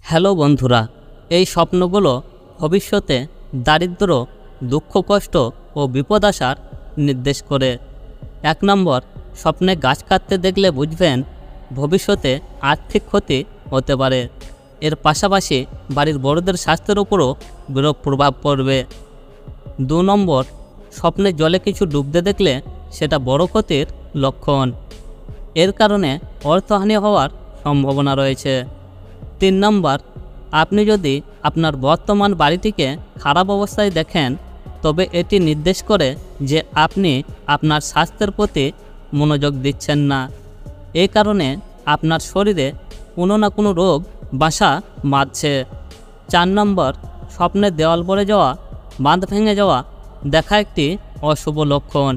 Hello বন্ধুরা, এই স্বপ্নগুলো ভবিষ্যতে দারিদ্র, দুঃখ, কষ্ট ও বিপদ আসার নির্দেশ করে। 1 নম্বর, স্বপ্নে গাছ কাটতে দেখলে বুঝবেন ভবিষ্যতে আর্থিক ক্ষতি হতে পারে। এর পাশাপাশি বাড়ির বড়দের স্বাস্থ্যের উপরও বিরূপ প্রভাব পড়বে। 2 নম্বর, স্বপ্নে জলে কিছু ডুবতে দেখলে সেটা বড় ক্ষতির লক্ষণ। এর কারণে অর্থহানি হওয়ার সম্ভাবনা রয়েছে। 3 নম্বর, আপনি যদি আপনার বর্তমান বাড়িটিকে খারাপ অবস্থায় দেখেন, তবে এটি নির্দেশ করে যে আপনি আপনার স্বাস্থ্যের প্রতি মনোযোগ দিচ্ছেন না। এই কারণে আপনার শরীরে কোনো না কোনো রোগ বাসা বাঁধছে। 4 নম্বর, স্বপ্নে দেওয়াল পড়ে যাওয়া, বাঁধ ভেঙে যাওয়া দেখা একটি অশুভ লক্ষণ।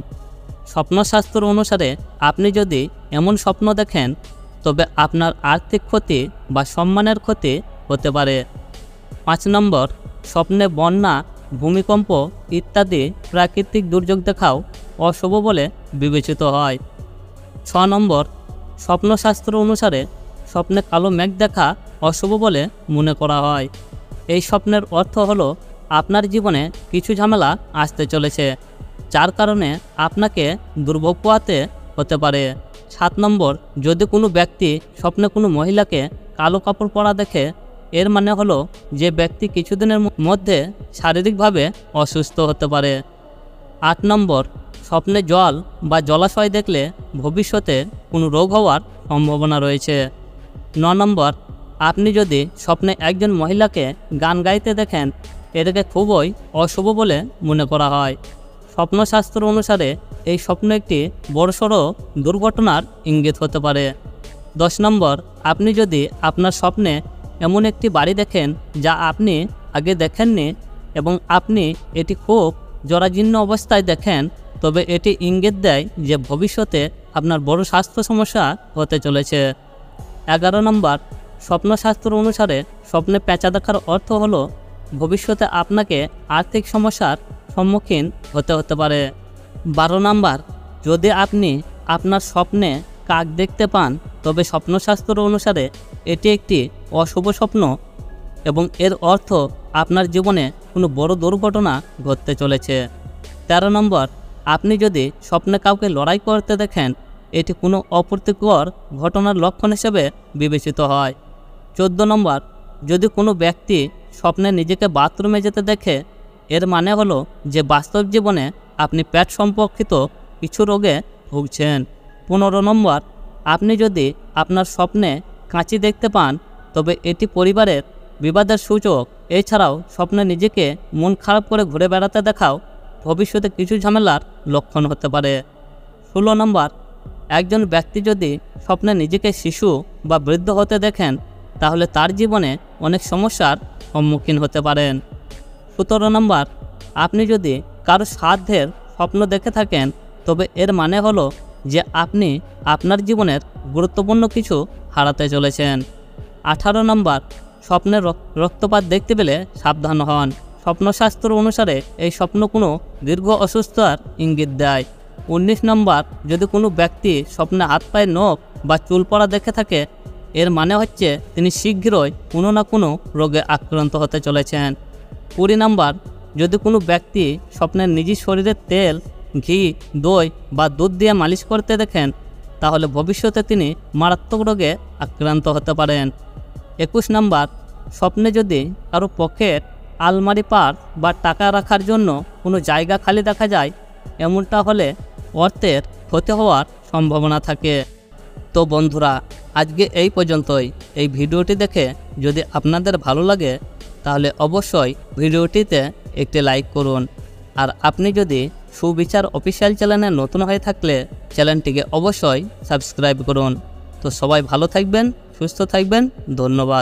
স্বপ্নশাস্ত্র অনুসারে আপনি যদি এমন স্বপ্ন দেখেন, তবে আপনার আর্থিক ক্ষতি বা সম্মানের ক্ষতি হতে পারে। 5 নম্বর, স্বপ্নে বন্যা, ভূমিকম্প ইত্যাদি প্রাকৃতিক দুর্যোগ দেখাও অশুভ বলে বিবেচিত হয়। 6 নম্বর, স্বপ্নশাস্ত্র অনুসারে স্বপ্নে কালো মেঘ দেখা অশুভ বলে মনে করা হয়। এই স্বপ্নের অর্থ হলো আপনার জীবনে কিছু ঝামেলা আসতে চলেছে, যার কারণে আপনাকে দুর্ভোগ পোহাতে হতে পারে। 7 নম্বর, যদি কোনো ব্যক্তি স্বপ্নে কোনো মহিলাকে কালো কাপড় পরা দেখে, এর মানে হলো যে ব্যক্তি কিছুদিনের মধ্যে শারীরিকভাবে অসুস্থ হতে পারে। 8 নম্বর, স্বপ্নে জল বা জলাশয় দেখলে ভবিষ্যতে কোনো রোগ হওয়ার সম্ভাবনা রয়েছে। 9 নম্বর, আপনি যদি স্বপ্নে একজন মহিলাকে গান গাইতে দেখেন, এটাকে খুবই অশুভ বলে মনে করা হয়। স্বপ্নশাস্ত্র অনুসারে এই স্বপ্ন একটি বড়সড় দুর্ঘটনার ইঙ্গিত হতে পারে। 10 নম্বর, আপনি যদি আপনার স্বপ্নে এমন একটি বাড়ি দেখেন যা আপনি আগে দেখেননি এবং আপনি এটি খুব জরাজীর্ণ অবস্থায় দেখেন, তবে এটি ইঙ্গিত দেয় যে ভবিষ্যতে আপনার বড় স্বাস্থ্য সমস্যা হতে চলেছে। 11 নম্বর, স্বপ্নশাস্ত্র অনুসারে স্বপ্নে পেঁচা দেখার অর্থ হলো ভবিষ্যতে আপনাকে আর্থিক সমস্যার সম্মুখীন হতে পারে। 12 নম্বর, যদি আপনি আপনার স্বপ্নে কাক দেখতে পান, তবে স্বপ্নশাস্ত্র অনুসারে এটি একটি অশুভ স্বপ্ন এবং এর অর্থ আপনার জীবনে কোনো বড় দুর্ঘটনা ঘটতে চলেছে। 13 নম্বর, আপনি যদি স্বপ্নে কাউকে লড়াই করতে দেখেন, এটি কোনো অপ্রীতিকর ঘটনার লক্ষণ হিসেবে বিবেচিত হয়। 14 নম্বর, যদি কোনো ব্যক্তি স্বপ্নে নিজেকে বাথরুমে যেতে দেখে, এর মানে হলো যে বাস্তব জীবনে আপনি পেট সম্পর্কিত কিছু রোগে ভুগছেন। 15 নম্বর, আপনি যদি আপনার স্বপ্নে কাঁচি দেখতে পান, তবে এটি পরিবারের বিবাদের সূচক। এছাড়াও স্বপ্নে নিজেকে মন খারাপ করে ঘুরে বেড়াতে দেখাও ভবিষ্যতে কিছু ঝামেলার লক্ষণ হতে পারে। 16 নম্বর, একজন ব্যক্তি যদি স্বপ্নে নিজেকে শিশু বা বৃদ্ধ হতে দেখেন, তাহলে তার জীবনে অনেক সমস্যার সম্মুখীন হতে পারেন। 17 নম্বর, আপনি যদি কারো সাধ্যের স্বপ্ন দেখে থাকেন, তবে এর মানে হলো যে আপনি আপনার জীবনের গুরুত্বপূর্ণ কিছু হারাতে চলেছেন। 18 নম্বর, স্বপ্নের রক্তপাত দেখতে পেলে সাবধান হন। স্বপ্নশাস্ত্র অনুসারে এই স্বপ্ন কোনো দীর্ঘ অসুস্থতার ইঙ্গিত দেয়। 19 নম্বর, যদি কোনো ব্যক্তি স্বপ্নে হাত পায়ে নখ বা চুল পড়া দেখে থাকে, এর মানে হচ্ছে তিনি শীঘ্রই কোনো না কোনো রোগে আক্রান্ত হতে চলেছেন। 20 নম্বর, যদি কোনো ব্যক্তি স্বপ্নের নিজের শরীরের তেল, ঘি, দই বা দুধ দিয়ে মালিশ করতে দেখেন, তাহলে ভবিষ্যতে তিনি মারাত্মক রোগে আক্রান্ত হতে পারেন। 21 নম্বর, স্বপ্নে যদি কারো পকেট, আলমারি, পার্স বা টাকা রাখার জন্য কোনো জায়গা খালি দেখা যায়, এমনটা হলে অর্থের ক্ষতি হওয়ার সম্ভাবনা থাকে। তো বন্ধুরা, আজকে এই পর্যন্তই। এই ভিডিওটি দেখে যদি আপনাদের ভালো লাগে, তাহলে অবশ্যই ভিডিওটিতে একটি লাইক করুন। আর আপনি যদি সুবিচার অফিসিয়াল চ্যানেলে নতুন হয়ে থাকলে চ্যানেলটিকে অবশ্যই সাবস্ক্রাইব করুন। তো সবাই ভালো থাকবেন, সুস্থ থাকবেন। ধন্যবাদ।